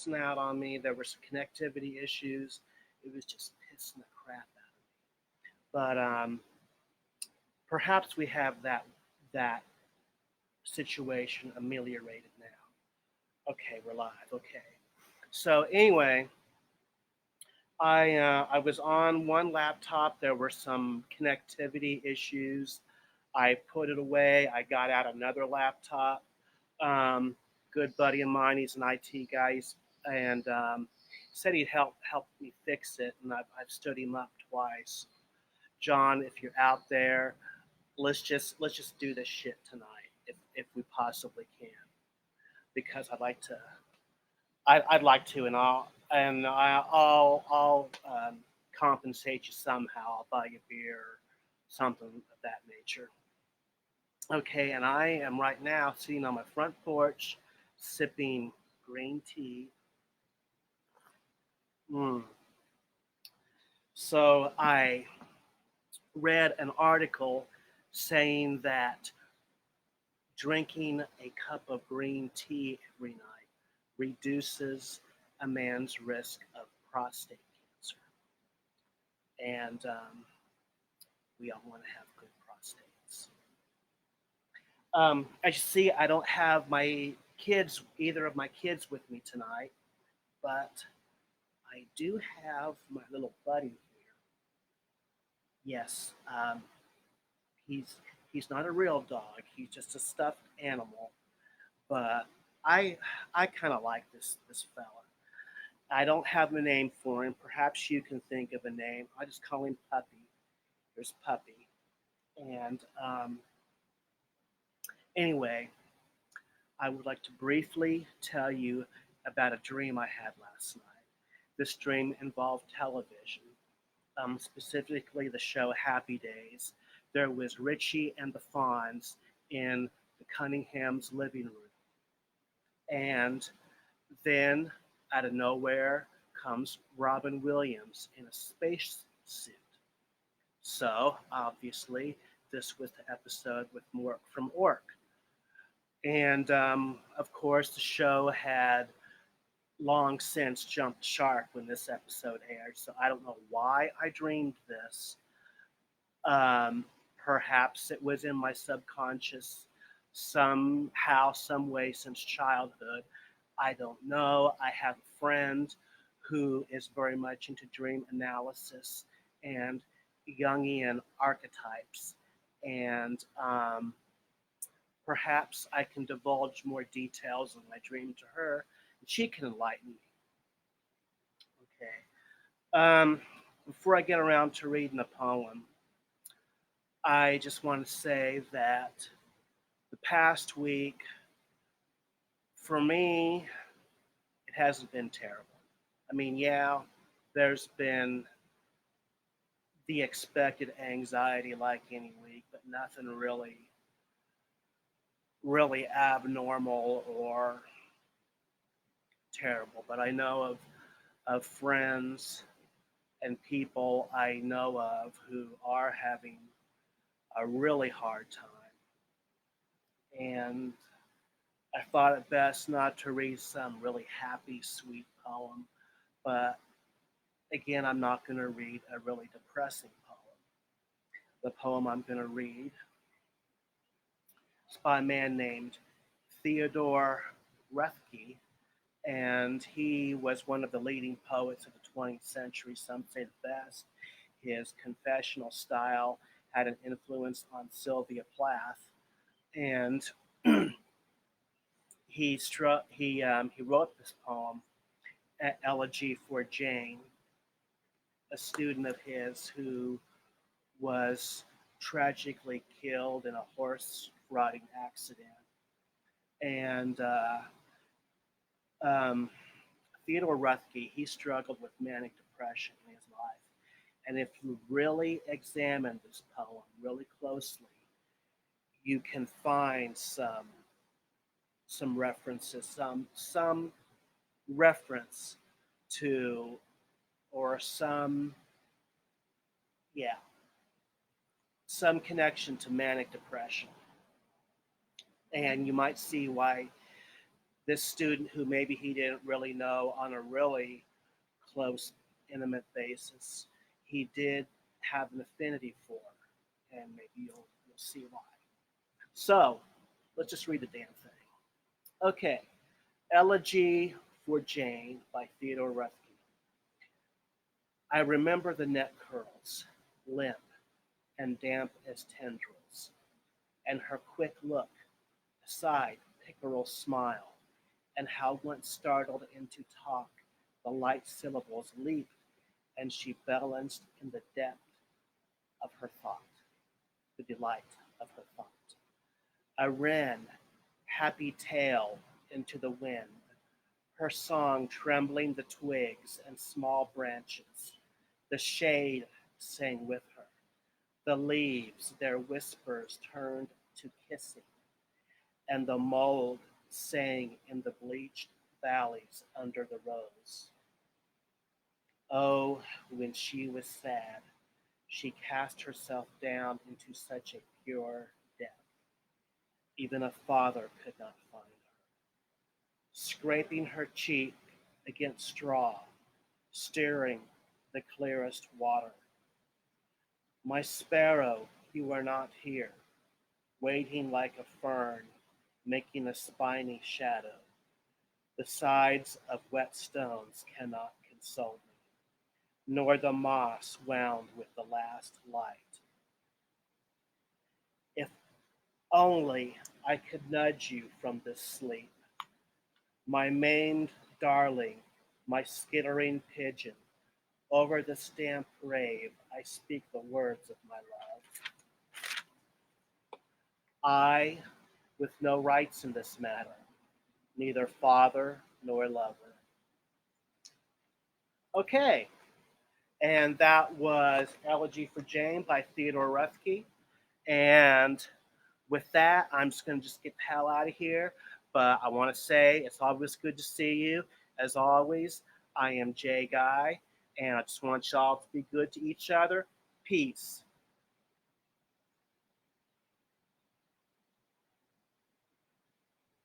cussing out on me. There were some connectivity issues. It was just pissing the crap out of me. But perhaps we have that situation ameliorated now. Okay, we're live. Okay. So anyway, I was on one laptop. There were some connectivity issues. I put it away. I got out another laptop. Um, Good buddy of mine. He's an IT guy, and said he'd help me fix it. And I've stood him up twice. John, if you're out there, let's just do this shit tonight, if we possibly can, because I'd like to, and I'll compensate you somehow. I'll buy you beer or something of that nature. Okay, and I am right now sitting on my front porch, sipping green tea. Mm. So I read an article saying that drinking a cup of green tea every night reduces a man's risk of prostate cancer. And we all want to have good prostates. As you see, I don't have either of my kids with me tonight, but I do have my little buddy here. Yes, he's he's not a real dog. He's just a stuffed animal. But I I kind of like this fella. I don't have a name for him. Perhaps you can think of a name. I just call him Puppy. There's Puppy. And anyway, I would like to briefly tell you about a dream I had last night. This dream involved television, specifically the show Happy Days. There was Richie and the Fonz in the Cunningham's living room. And then, out of nowhere, comes Robin Williams in a space suit. So, obviously, this was the episode with Mork from Ork. And of course, the show had long since jumped shark when this episode aired. So I don't know why I dreamed this. Um, Perhaps it was in my subconscious somehow, some way since childhood. I don't know. I have a friend who is very much into dream analysis and Jungian archetypes. And perhaps I can divulge more details of my dream to her, and she can enlighten me. Okay. Before I get around to reading the poem, I just want to say that the past week, for me, it hasn't been terrible. I mean, yeah, there's been the expected anxiety like any week, but nothing really abnormal or terrible. But I know of friends and people I know of who are having a really hard time. And I thought it best not to read some really happy, sweet poem, but again, I'm not going to read a really depressing poem. The poem I'm going to read is by a man named Theodore Roethke, and he was one of the leading poets of the 20th century, some say the best. His confessional style had an influence on Sylvia Plath, and he wrote this poem, Elegy for Jane, a student of his who was tragically killed in a horse riding accident. And um, Theodore Roethke, he struggled with manic depression in his life. And if you really examine this poem really closely, you can find some references, some reference to, or yeah, some connection to manic depression. And you might see why this student who maybe he didn't really know on a really close, intimate basis, he did have an affinity for, and maybe you'll see why. So let's just read the damn thing. Okay, Elegy for Jane by Theodore Roethke. I remember the neck curls, limp and damp as tendrils, and her quick look, aside pickerel smile, and how once startled into talk, the light syllables leaped, and she balanced in the depth of her thought, the delight of her thought. A wren, happy tail into the wind, her song trembling the twigs and small branches. The shade sang with her. The leaves, their whispers turned to kissing, and the mold sang in the bleached valleys under the rose. Oh, when she was sad, she cast herself down into such a pure depth. Even a father could not find her. Scraping her cheek against straw, stirring the clearest water. My sparrow, you are not here, waiting like a fern, making a spiny shadow. The sides of wet stones cannot console me, nor the moss wound with the last light. If only I could nudge you from this sleep, my maimed darling, my skittering pigeon, over this damp grave I speak the words of my love. I, with no rights in this matter, neither father nor lover. Okay, and that was Elegy for Jane by Theodore Roethke. And with that, I'm just going to just get the hell out of here. But I want to say it's always good to see you. As always, I am Jay Guy, and I just want y'all to be good to each other. Peace.